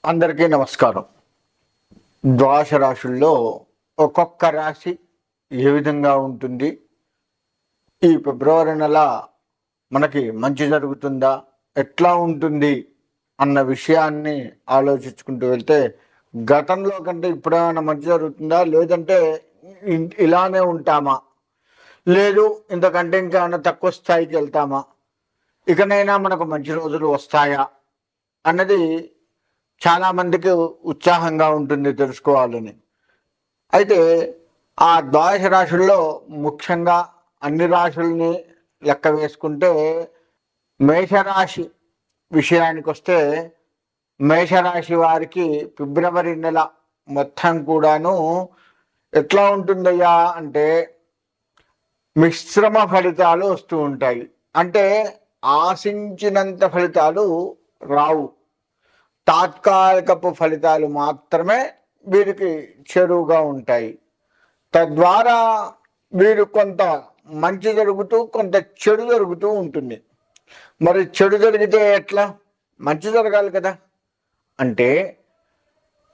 అందరికీ నమస్కారం. ద్వాదశ రాశుల్లో ఒక్కొక్క రాశి ఏ విధంగా ఉంటుంది, ఈ ఫిబ్రవరి నెల మనకి మంచి జరుగుతుందా, ఎట్లా ఉంటుంది అన్న విషయాన్ని ఆలోచించుకుంటూ వెళ్తే గతంలో కంటే ఇప్పుడేమైనా మంచి జరుగుతుందా, లేదంటే ఇలానే ఉంటామా, లేదు ఇంతకంటే ఇంకేమైనా తక్కువ స్థాయికి వెళ్తామా, ఇకనైనా మనకు మంచి రోజులు వస్తాయా అన్నది చాలామందికి ఉత్సాహంగా ఉంటుంది తెలుసుకోవాలని. అయితే ఆ ద్వాదశ రాశుల్లో ముఖ్యంగా అన్ని రాశుల్ని లెక్క వేసుకుంటే మేషరాశి విషయానికి వస్తే మేషరాశి వారికి ఫిబ్రవరి నెల మొత్తం కూడాను ఎట్లా ఉంటుందయ్యా అంటే మిశ్రమ ఫలితాలు వస్తూ ఉంటాయి. అంటే ఆశించినంత ఫలితాలు రావు, తాత్కాలికపు ఫలితాలు మాత్రమే వీరికి చెరువుగా ఉంటాయి. తద్వారా వీరు కొంత మంచి జరుగుతూ కొంత చెడు జరుగుతూ ఉంటుంది. మరి చెడు జరిగితే ఎట్లా, మంచి జరగాలి కదా. అంటే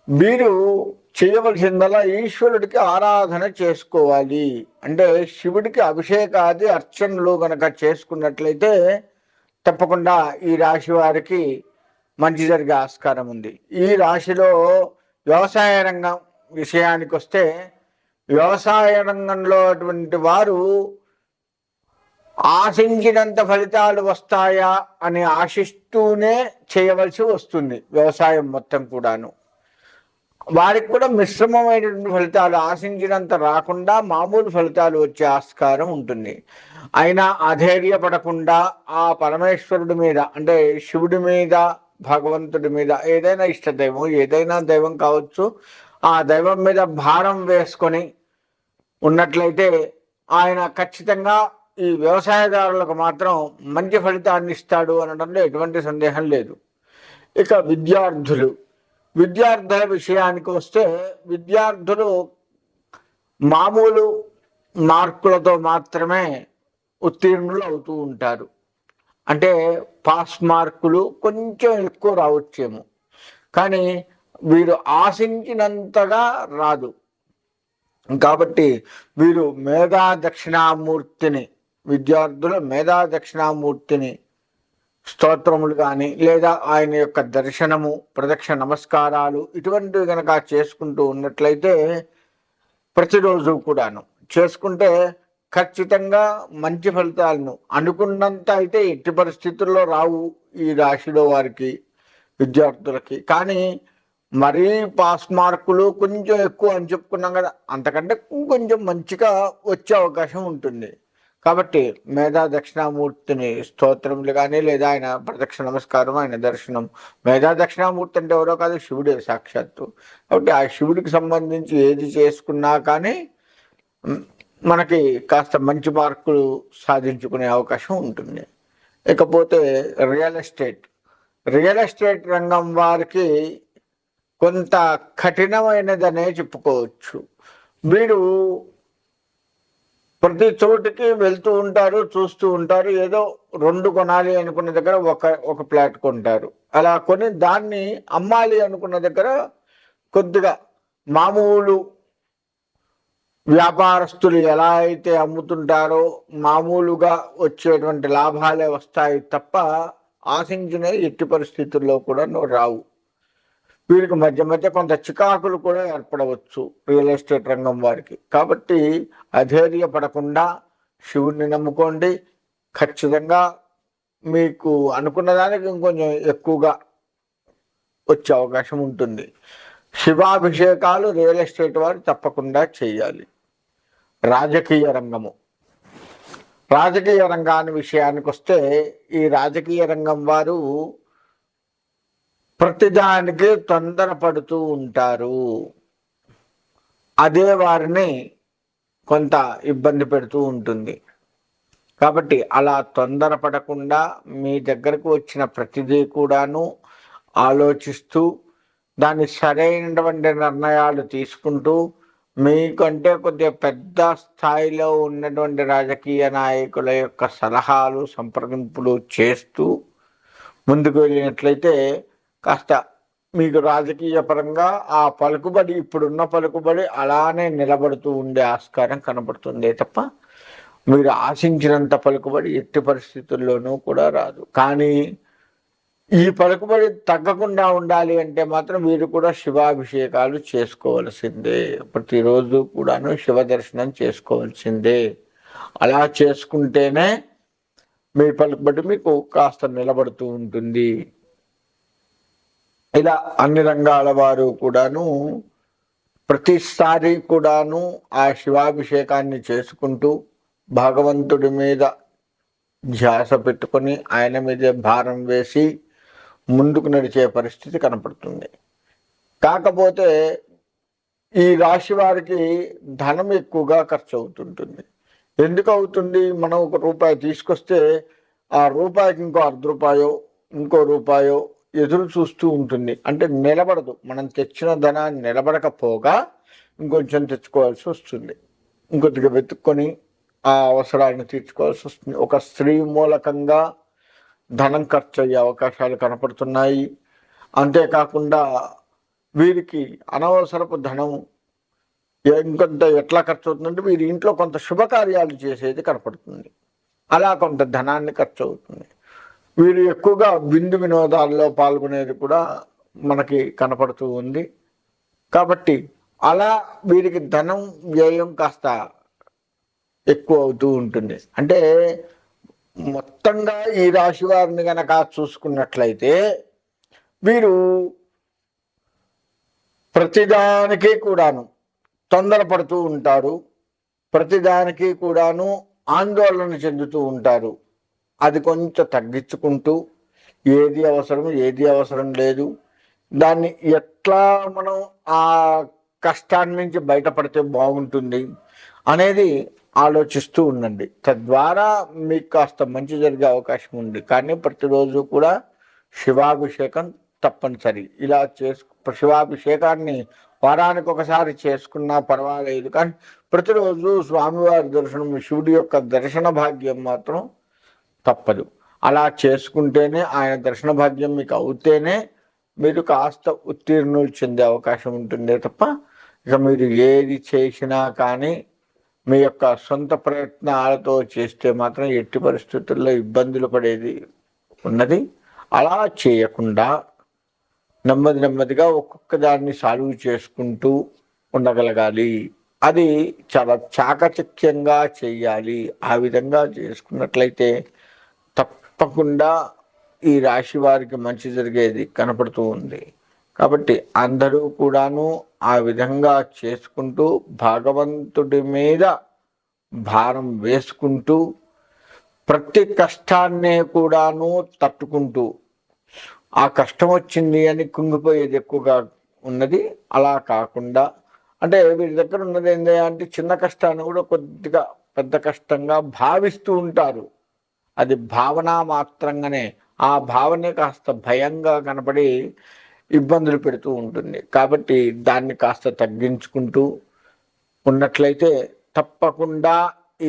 వీరు చేయవలసిందల్లా ఈశ్వరుడికి ఆరాధన చేసుకోవాలి. అంటే శివుడికి అభిషేకాది అర్చనలు గనక చేసుకున్నట్లయితే తప్పకుండా ఈ రాశి వారికి మంచి జరిగే ఆస్కారం ఉంది. ఈ రాశిలో వ్యవసాయ రంగం విషయానికి వస్తే వ్యవసాయ రంగంలో అటువంటి వారు ఆశించినంత ఫలితాలు వస్తాయా అని ఆశిస్తూనే చేయవలసి వస్తుంది. వ్యవసాయం మొత్తం కూడాను వారికి కూడా మిశ్రమమైనటువంటి ఫలితాలు, ఆశించినంత రాకుండా మామూలు ఫలితాలు వచ్చే ఆస్కారం ఉంటుంది. అయినా అధైర్యపడకుండా ఆ పరమేశ్వరుడి మీద, అంటే శివుడి మీద, భగవంతుడి మీద, ఏదైనా ఇష్టదైవం, ఏదైనా దైవం కావచ్చు, ఆ దైవం మీద భారం వేసుకొని ఉన్నట్లయితే ఆయన ఖచ్చితంగా ఈ వ్యవసాయదారులకు మాత్రం మంచి ఫలితాన్ని ఇస్తాడు అనడంలో ఎటువంటి సందేహం లేదు. ఇక విద్యార్థుల విషయానికి వస్తే విద్యార్థులు మామూలు మార్కులతో మాత్రమే ఉత్తీర్ణులు అవుతూ ఉంటారు. అంటే పాస్ మార్కులు కొంచెం ఎక్కువ రావచ్చేమో, కానీ వీరు ఆశించినంతగా రాదు. కాబట్టి వీరు విద్యార్థులు మేధా దక్షిణామూర్తిని స్తోత్రములు కానీ లేదా ఆయన యొక్క దర్శనము, ప్రదక్షిణ నమస్కారాలు ఇటువంటివి కనుక చేసుకుంటూ ఉన్నట్లయితే ప్రతిరోజు కూడాను చేసుకుంటే ఖచ్చితంగా మంచి ఫలితాలను అనుకున్నంత అయితే ఎట్టి పరిస్థితుల్లో రావు ఈ రాశిలో వారికి, విద్యార్థులకి. కానీ మరీ పాస్ మార్కులు కొంచెం ఎక్కువ అని చెప్పుకున్నాం కదా, అంతకంటే కొంచెం మంచిగా వచ్చే అవకాశం ఉంటుంది. కాబట్టి మేధా దక్షిణామూర్తిని స్తోత్రములు కానీ లేదా ఆయన ప్రదక్షిణ నమస్కారం, ఆయన దర్శనం. మేధా దక్షిణామూర్తి అంటే ఎవరో కాదు, శివుడే సాక్షాత్తు. కాబట్టి ఆ శివుడికి సంబంధించి ఏది చేసుకున్నా కానీ మనకి కాస్త మంచి మార్కులు సాధించుకునే అవకాశం ఉంటుంది. ఇకపోతే రియల్ ఎస్టేట్ రంగం వారికి కొంత కఠినమైనదనే చెప్పుకోవచ్చు. వీరు ప్రతి చోటికి వెళ్తూ ఉంటారు, చూస్తూ ఉంటారు. ఏదో 2 కొనాలి అనుకున్న దగ్గర ఒక ప్లాట్ కొంటారు. అలా కొని దాన్ని అమ్మాలి అనుకున్న దగ్గర కొద్దిగా మామూలు వ్యాపారస్తులు ఎలా అయితే అమ్ముతుంటారో మామూలుగా వచ్చేటువంటి లాభాలే వస్తాయి తప్ప ఆశించినవి ఎట్టి పరిస్థితుల్లో కూడా రావు. వీరికి మధ్య కొంత చికాకులు కూడా ఏర్పడవచ్చు రియల్ ఎస్టేట్ రంగం వారికి. కాబట్టి అధైర్యపడకుండా శివుడిని నమ్ముకోండి. ఖచ్చితంగా మీకు అనుకున్న దానికి ఇంకొంచెం ఎక్కువగా వచ్చే అవకాశం ఉంటుంది. శివాభిషేకాలు రియల్ ఎస్టేట్ వారు తప్పకుండా చేయాలి. రాజకీయ రంగాన్ని విషయానికి వస్తే ఈ రాజకీయ రంగం వారు ప్రతిదానికి తొందరపడుతూ ఉంటారు. అదే వారిని కొంత ఇబ్బంది పెడుతూ ఉంటుంది. కాబట్టి అలా తొందరపడకుండా మీ దగ్గరకు వచ్చిన ప్రతిదీ కూడాను ఆలోచిస్తూ దాన్ని సరైనటువంటి నిర్ణయాలు తీసుకుంటూ మీకంటే కొద్దిగా పెద్ద స్థాయిలో ఉన్నటువంటి రాజకీయ నాయకుల యొక్క సలహాలు, సంప్రదింపులు చేస్తూ ముందుకు వెళ్ళినట్లయితే కాస్త మీకు రాజకీయ పరంగా ఆ పలుకుబడి, ఇప్పుడున్న పలుకుబడి అలానే నిలబడుతూ ఉండే ఆస్కారం కనబడుతుంది తప్ప మీరు ఆశించినంత పలుకుబడి ఎట్టి పరిస్థితుల్లోనూ కూడా రాదు. కానీ ఈ పలుకుబడి తగ్గకుండా ఉండాలి అంటే మాత్రం మీరు కూడా శివాభిషేకాలు చేసుకోవలసిందే. ప్రతిరోజు కూడాను శివ దర్శనం చేసుకోవాల్సిందే. అలా చేసుకుంటేనే మీ పలుకుబడి మీకు కాస్త నిలబడుతూ ఉంటుంది. ఇలా అన్ని రంగాల వారు కూడాను ప్రతిసారి కూడాను ఆ శివాభిషేకాన్ని చేసుకుంటూ భగవంతుడి మీద ధ్యాస పెట్టుకొని ఆయన మీదే భారం వేసి ముందుకు నడిచే పరిస్థితి కనపడుతుంది. కాకపోతే ఈ రాశి వారికి ధనం ఎక్కువగా ఖర్చు అవుతుంటుంది. ఎందుకు అవుతుంది? మనం ₹1 తీసుకొస్తే ఆ రూపాయికి ఇంకో ₹1/2 ఇంకో రూపాయో ఎదురు చూస్తూ ఉంటుంది. అంటే నిలబడదు. మనం తెచ్చిన ధనాన్ని నిలబడకపోగా ఇంకొంచెం తెచ్చుకోవాల్సి వస్తుంది. ఇంకొద్దిగా వెతుక్కొని ఆ అవసరాలను తీర్చుకోవాల్సి వస్తుంది. ఒక స్త్రీ మూలకంగా ధనం ఖర్చు అయ్యే అవకాశాలు కనపడుతున్నాయి. అంతేకాకుండా వీరికి అనవసరపు ధనం ఇంకొంత ఎట్లా ఖర్చు అవుతుందంటే వీరి ఇంట్లో కొంత శుభకార్యాలు చేసేది కనపడుతుంది. అలా కొంత ధనాన్ని ఖర్చు అవుతుంది. వీరు ఎక్కువగా విందు వినోదాల్లో పాల్గొనేది కూడా మనకి కనపడుతూ ఉంది. కాబట్టి అలా వీరికి ధనం వ్యయం కాస్త ఎక్కువ అవుతూ ఉంటుంది. అంటే మొత్తంగా ఈ రాశి వారిని గనక చూసుకున్నట్లయితే వీరు ప్రతిదానికి కూడాను తొందరపడుతూ ఉంటారు. ప్రతిదానికి కూడాను ఆందోళన చెందుతూ ఉంటారు. అది కొంచెం తగ్గించుకుంటూ ఏది అవసరం ఏది అవసరం లేదు, దాన్ని ఎట్లా మనం ఆ కష్టాన్ని నుంచి బయటపడితే బాగుంటుంది అనేది ఆలోచిస్తూ ఉండండి. తద్వారా మీకు కాస్త మంచి జరిగే అవకాశం ఉంది. కానీ ప్రతిరోజు కూడా శివాభిషేకం తప్పనిసరి. ఇలా శివాభిషేకాన్ని వారానికి ఒకసారి చేసుకున్నా పర్వాలేదు. కానీ ప్రతిరోజు స్వామివారి దర్శనం, శివుడి యొక్క దర్శన భాగ్యం మాత్రం తప్పదు. అలా చేసుకుంటేనే ఆయన దర్శన భాగ్యం మీకు అవుతేనే మీరు కాస్త ఉత్తీర్ణులు చెందే అవకాశం ఉంటుందే తప్ప ఇక మీరు ఏది చేసినా కానీ మీ యొక్క సొంత ప్రయత్నాలతో చేస్తే మాత్రం ఎట్టి పరిస్థితుల్లో ఇబ్బందులు పడేది ఉన్నది. అలా చేయకుండా నెమ్మదిగా ఒక్కొక్క దాన్ని సాల్వ్ చేసుకుంటూ ఉండగలగాలి. అది చాలా చాకచక్యంగా చెయ్యాలి. ఆ విధంగా చేసుకున్నట్లయితే తప్పకుండా ఈ రాశి వారికి మంచి జరిగేది కనపడుతూ ఉంది. కాబట్టి అందరూ కూడాను ఆ విధంగా చేసుకుంటూ భగవంతుడి మీద భారం వేసుకుంటూ ప్రతి కష్టాన్నే కూడాను తట్టుకుంటూ, ఆ కష్టం వచ్చింది అని కుంగిపోయేది ఎక్కువగా ఉన్నది. అలా కాకుండా అంటే వీరి దగ్గర ఉన్నది ఏంటి అంటే చిన్న కష్టాన్ని కూడా కొద్దిగా పెద్ద కష్టంగా భావిస్తూ ఉంటారు. అది భావన మాత్రంగానే ఆ భావనే కాస్త భయంగా కనపడి ఇబ్బందులు పెడుతూ ఉంటుంది. కాబట్టి దాన్ని కాస్త తగ్గించుకుంటూ ఉన్నట్లయితే తప్పకుండా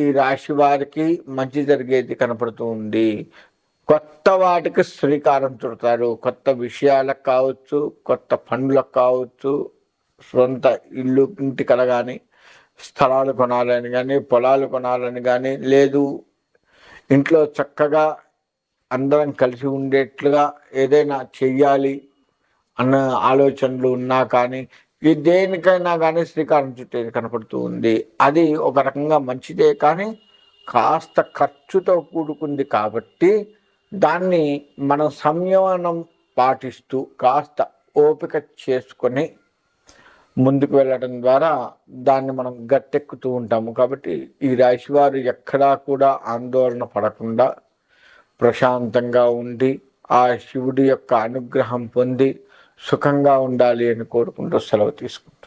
ఈ రాశి వారికి మంచి జరిగేది కనపడుతూ ఉంది. కొత్త వాటికి శ్రీకారం చుడతారు. కొత్త విషయాలకు కావచ్చు, కొత్త పనులకు కావచ్చు, సొంత ఇంటి కల కానీ, స్థలాలు కొనాలని కానీ, పొలాలు కొనాలని కానీ, లేదు ఇంట్లో చక్కగా అందరం కలిసి ఉండేట్లుగా ఏదైనా చెయ్యాలి అన్న ఆలోచనలు ఉన్నా కానీ ఈ దేనికైనా కానీ శ్రీకారం చుట్టేది కనపడుతూ ఉంది. అది ఒక రకంగా మంచిదే, కానీ కాస్త ఖర్చుతో కూడుకుంది. కాబట్టి దాన్ని మనం సంయమనం పాటిస్తూ కాస్త ఓపిక చేసుకొని ముందుకు వెళ్ళడం ద్వారా దాన్ని మనం గట్టెక్కుతూ ఉంటాము. కాబట్టి ఈ రాశి వారు ఎక్కడా కూడా ఆందోళన పడకుండా ప్రశాంతంగా ఉండి ఆ శివుడి యొక్క అనుగ్రహం పొంది సుఖంగా ఉండాలి అని కోరుకుంటూ సెలవు తీసుకుంటాం.